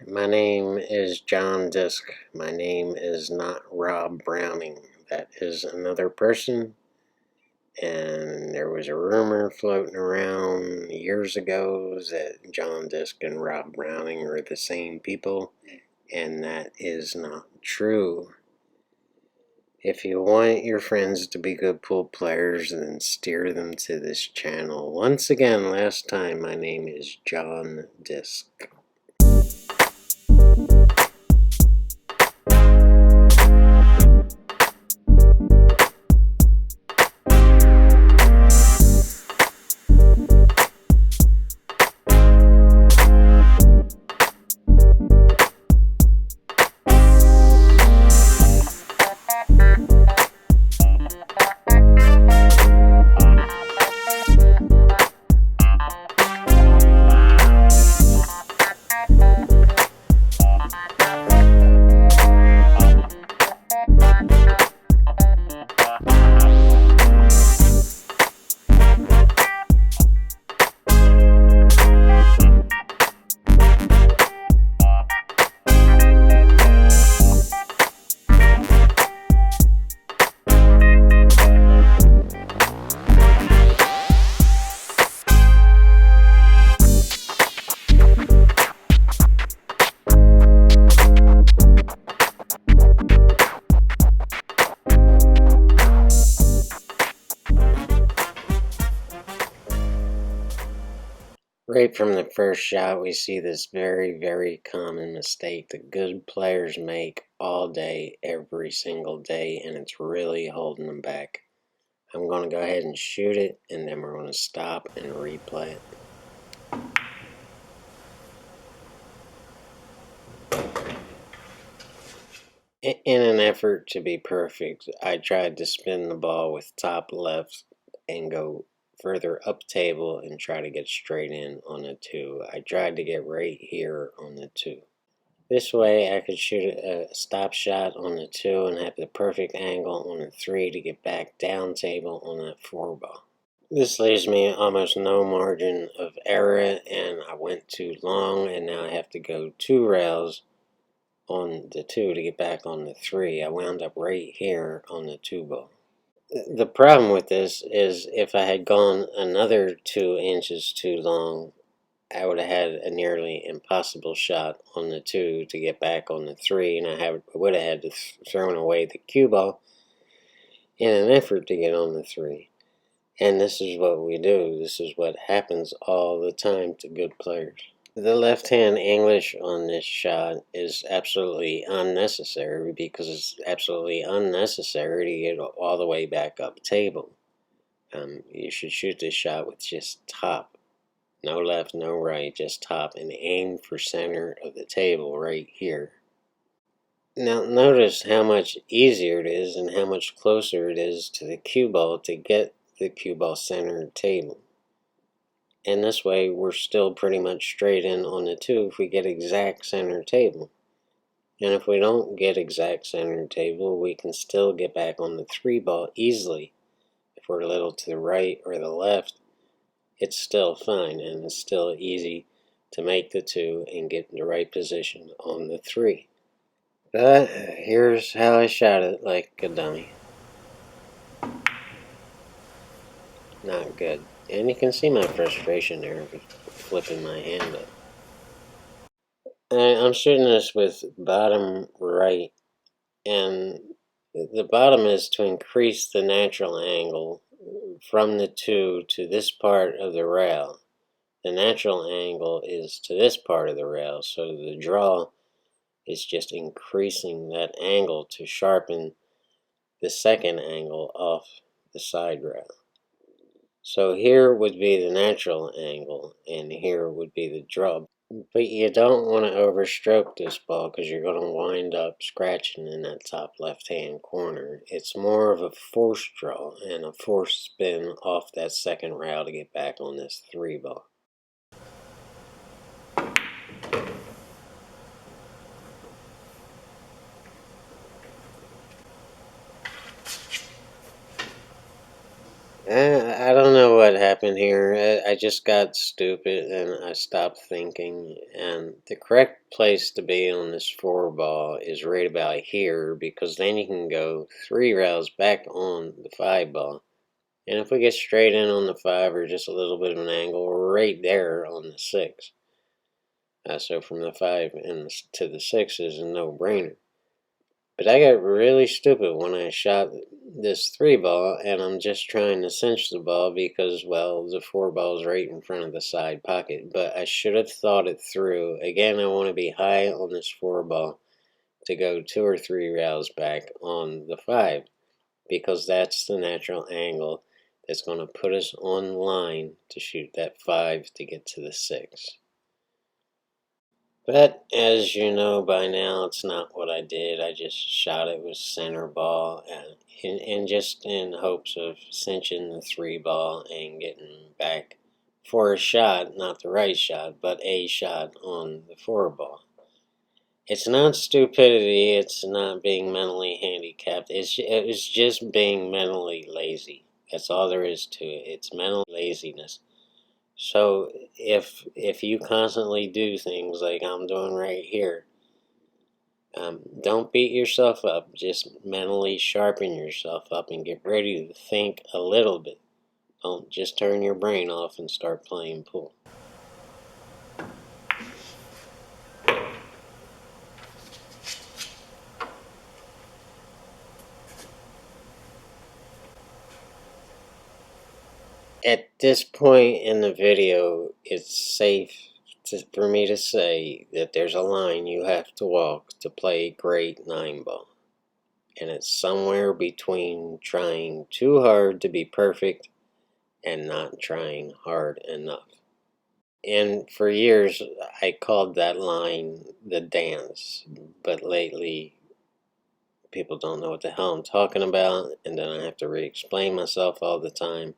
My name is John Disque. My name is not Rob Browning. That is another person. And there was a rumor floating around years ago that John Disque and Rob Browning are the same people. And that is not true. If you want your friends to be good pool players, then steer them to this channel. Once again, last time, my name is John Disque. Right from the first shot, we see this very, very common mistake that good players make all day, every single day, and it's really holding them back. I'm going to go ahead and shoot it, and then we're going to stop and replay it. In an effort to be perfect, I tried to spin the ball with top left and go further up table and try to get straight in on the 2. I tried to get right here on the 2. This way I could shoot a stop shot on the 2 and have the perfect angle on the 3 to get back down table on that 4 ball. This leaves me almost no margin of error, and I went too long, and now I have to go 2 rails on the 2 to get back on the 3. I wound up right here on the 2 ball. The problem with this is if I had gone another 2 inches too long, I would have had a nearly impossible shot on the 2 to get back on the 3, and I would have had to throw away the cue ball in an effort to get on the 3. And this is what we do. This is what happens all the time to good players. The left-hand English on this shot is absolutely unnecessary because it's absolutely unnecessary to get all the way back up table. You should shoot this shot with just top. No left, no right, just top, and aim for center of the table right here. Now notice how much easier it is and how much closer it is to the cue ball to get the cue ball centered table. And this way we're still pretty much straight in on the 2 if we get exact center table. And if we don't get exact center table, we can still get back on the 3 ball easily. If we're a little to the right or the left, it's still fine, and it's still easy to make the 2 and get in the right position on the 3. But here's how I shot it like a dummy. Not good. And you can see my frustration there with flipping my hand up. I'm shooting this with bottom right, and the bottom is to increase the natural angle from the 2 to this part of the rail. The natural angle is to this part of the rail, so the draw is just increasing that angle to sharpen the second angle off the side rail. So here would be the natural angle, and here would be the draw. But you don't want to overstroke this ball because you're going to wind up scratching in that top left-hand corner. It's more of a forced draw and a forced spin off that second rail to get back on this 3 ball. I don't know what happened here. I just got stupid and I stopped thinking. And the correct place to be on this 4 ball is right about here, because then you can go 3 rails back on the 5 ball. And if we get straight in on the 5 or just a little bit of an angle, we're right there on the 6. So from the 5 and to the 6 is a no-brainer. But I got really stupid when I shot this 3 ball, and I'm just trying to cinch the ball because, well, the 4 ball is right in front of the side pocket. But I should have thought it through. Again, I want to be high on this 4 ball to go 2 or 3 rails back on the 5, because that's the natural angle that's going to put us on line to shoot that 5 to get to the 6. But as you know by now, it's not what I did. I just shot it with center ball, and just in hopes of cinching the 3 ball and getting back for a shot, not the right shot, but a shot on the 4 ball. It's not stupidity, it's not being mentally handicapped, it's just being mentally lazy. That's all there is to it. It's mental laziness. So if you constantly do things like I'm doing right here, don't beat yourself up. Just mentally sharpen yourself up and get ready to think a little bit. Don't just turn your brain off and start playing pool. At this point in the video, it's safe for me to say that there's a line you have to walk to play a great 9-ball. And it's somewhere between trying too hard to be perfect and not trying hard enough. And for years, I called that line the dance. But lately, people don't know what the hell I'm talking about, and then I have to re-explain myself all the time.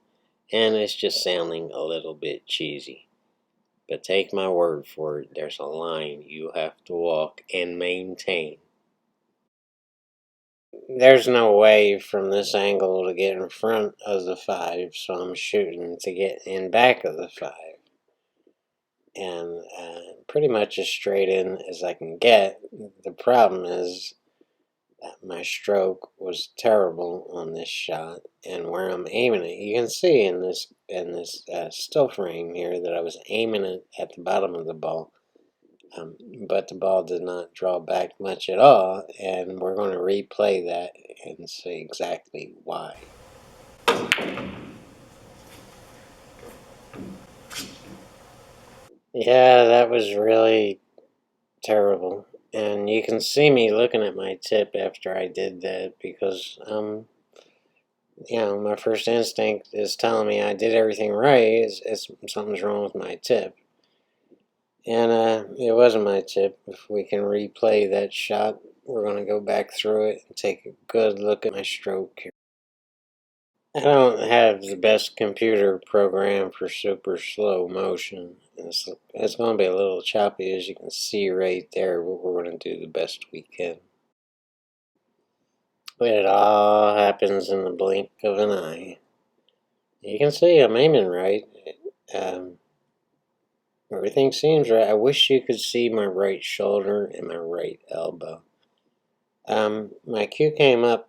And it's just sounding a little bit cheesy. But take my word for it, there's a line you have to walk and maintain. There's no way from this angle to get in front of the 5, so I'm shooting to get in back of the 5. And pretty much as straight in as I can get. The problem is that my stroke was terrible on this shot, and where I'm aiming it, you can see in this still frame here that I was aiming it at the bottom of the ball. But the ball did not draw back much at all, and we're going to replay that and see exactly why. Yeah, that was really terrible. And you can see me looking at my tip after I did that, because, my first instinct is telling me I did everything right. Something's wrong with my tip. And it wasn't my tip. If we can replay that shot, we're going to go back through it and take a good look at my stroke here. I don't have the best computer program for super slow motion. It's going to be a little choppy, as you can see right there, but we're going to do the best we can. But it all happens in the blink of an eye. You can see I'm aiming right. Everything seems right. I wish you could see my right shoulder and my right elbow. My cue came up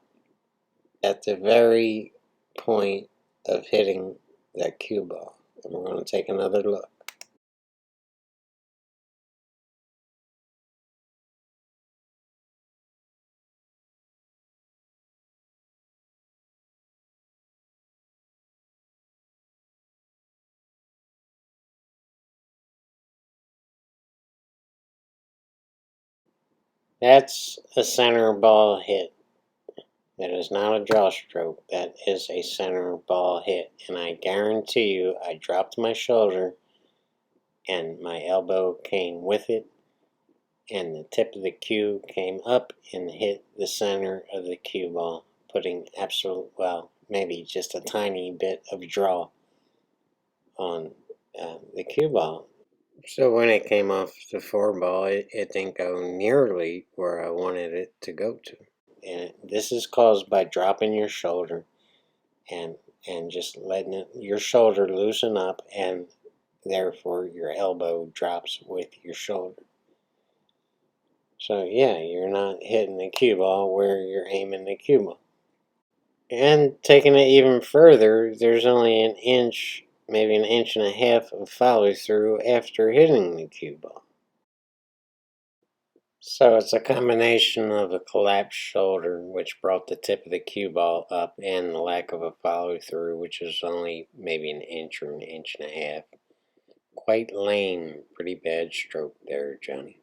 at the very point of hitting that cue ball. And we're going to take another look. That's a center ball hit. That is not a draw stroke. That is a center ball hit. And I guarantee you, I dropped my shoulder and my elbow came with it, and the tip of the cue came up and hit the center of the cue ball, putting maybe just a tiny bit of draw on the cue ball. So when it came off the 4 ball, it didn't go nearly where I wanted it to go to. And this is caused by dropping your shoulder and just letting your shoulder loosen up and therefore your elbow drops with your shoulder. So yeah, you're not hitting the cue ball where you're aiming the cue ball. And taking it even further, there's only an inch, maybe an inch and a half of follow through after hitting the cue ball. So it's a combination of a collapsed shoulder, which brought the tip of the cue ball up, and the lack of a follow through, which is only maybe an inch or an inch and a half. Quite lame. Pretty bad stroke there, Johnny.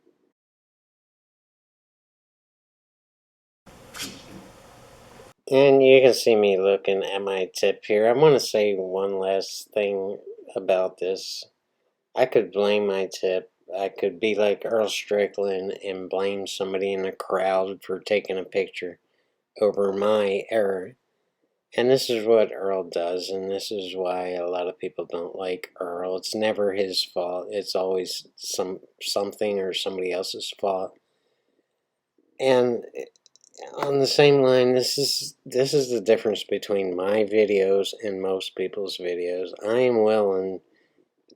And you can see me looking at my tip here. I want to say one last thing about this. I could blame my tip. I could be like Earl Strickland and blame somebody in the crowd for taking a picture over my error. And this is what Earl does, and this is why a lot of people don't like Earl. It's never his fault. It's always something or somebody else's fault. And on the same line, this is the difference between my videos and most people's videos. I am willing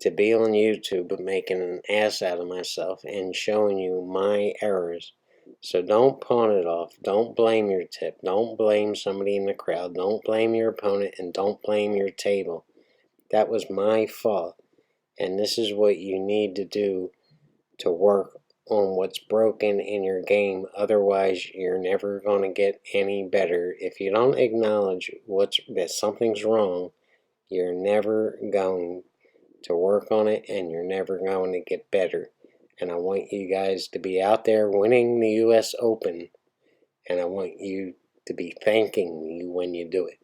to be on YouTube but making an ass out of myself and showing you my errors. So don't pawn it off. Don't blame your tip. Don't blame somebody in the crowd. Don't blame your opponent, and don't blame your table. That was my fault. And this is what you need to do to work on what's broken in your game. Otherwise, you're never going to get any better. If you don't acknowledge that something's wrong, you're never going to work on it, and you're never going to get better. And I want you guys to be out there winning the US Open, and I want you to be thanking me when you do it.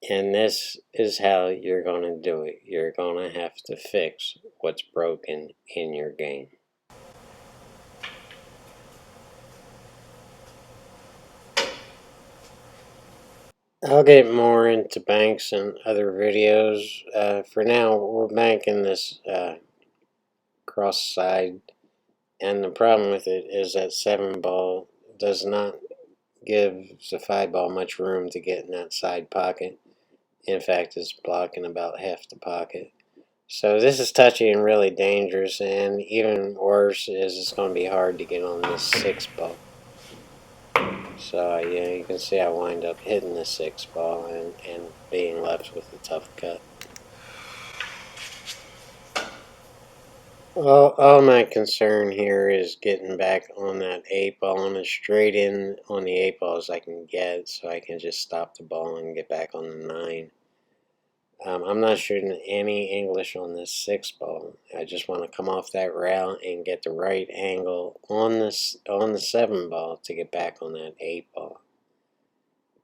And this is how you're going to do it. You're going to have to fix what's broken in your game. I'll get more into banks and other videos. For now, we're banking this cross side, and the problem with it is that 7 ball does not give the 5 ball much room to get in that side pocket. In fact, it's blocking about half the pocket. So this is touchy and really dangerous, and even worse is it's going to be hard to get on this 6 ball. So yeah, you can see I wind up hitting the 6 ball and being left with a tough cut. All my concern here is getting back on that 8 ball and as straight in on the 8 ball as I can get, so I can just stop the ball and get back on the 9. I'm not shooting any English on this 6 ball. I just want to come off that rail and get the right angle on the 7 ball to get back on that 8 ball.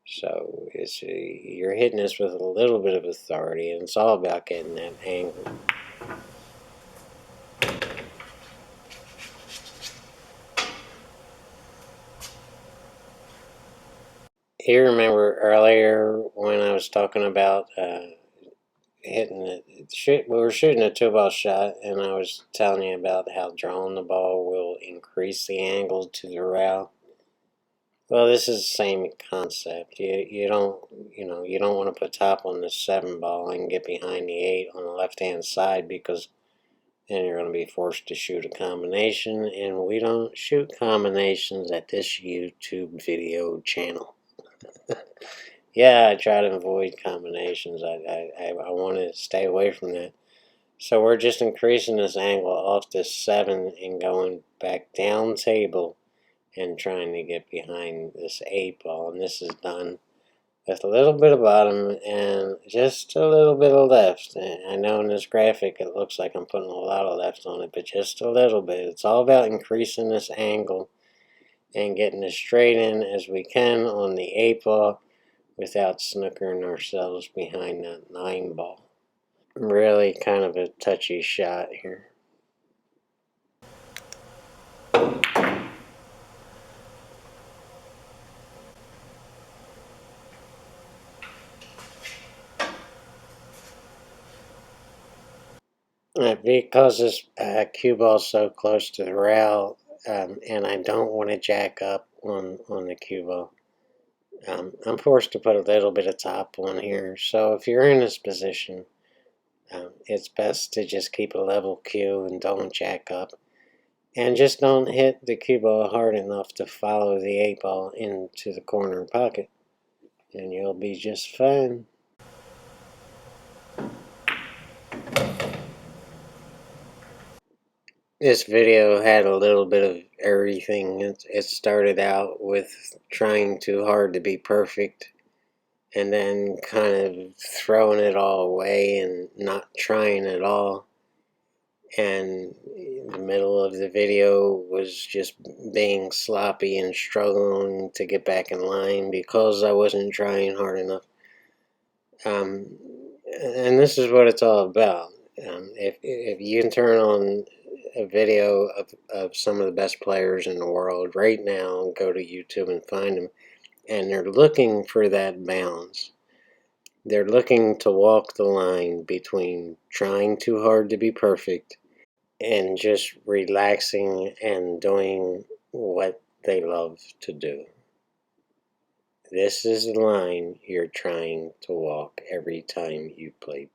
So you're hitting this with a little bit of authority, and it's all about getting that angle. You remember earlier when I was talking about hitting it? We were shooting a 2-ball shot, and I was telling you about how drawing the ball will increase the angle to the rail. Well, this is the same concept. You don't want to put top on the 7 ball and get behind the 8 on the left hand side, because then you're going to be forced to shoot a combination, and we don't shoot combinations at this YouTube video channel. Yeah, I try to avoid combinations. I want to stay away from that. So we're just increasing this angle off this 7 and going back down table and trying to get behind this 8 ball. And this is done with a little bit of bottom and just a little bit of left. And I know in this graphic it looks like I'm putting a lot of left on it, but just a little bit. It's all about increasing this angle and getting as straight in as we can on the 8 ball without snookering ourselves behind that 9 ball. Really kind of a touchy shot here. Because this cue ball is so close to the rail, and I don't want to jack up on the cue ball, I'm forced to put a little bit of top on here. So if you're in this position, It's best to just keep a level cue and don't jack up. And just don't hit the cue ball hard enough to follow the 8-ball into the corner pocket. And you'll be just fine. This video had a little bit of everything. It started out with trying too hard to be perfect, and then kind of throwing it all away and not trying at all. And the middle of the video was just being sloppy and struggling to get back in line because I wasn't trying hard enough. And this is what it's all about. If you can turn on a video of some of the best players in the world right now, go to YouTube and find them, and they're looking for that balance. They're looking to walk the line between trying too hard to be perfect and just relaxing and doing what they love to do. This is the line you're trying to walk every time you play.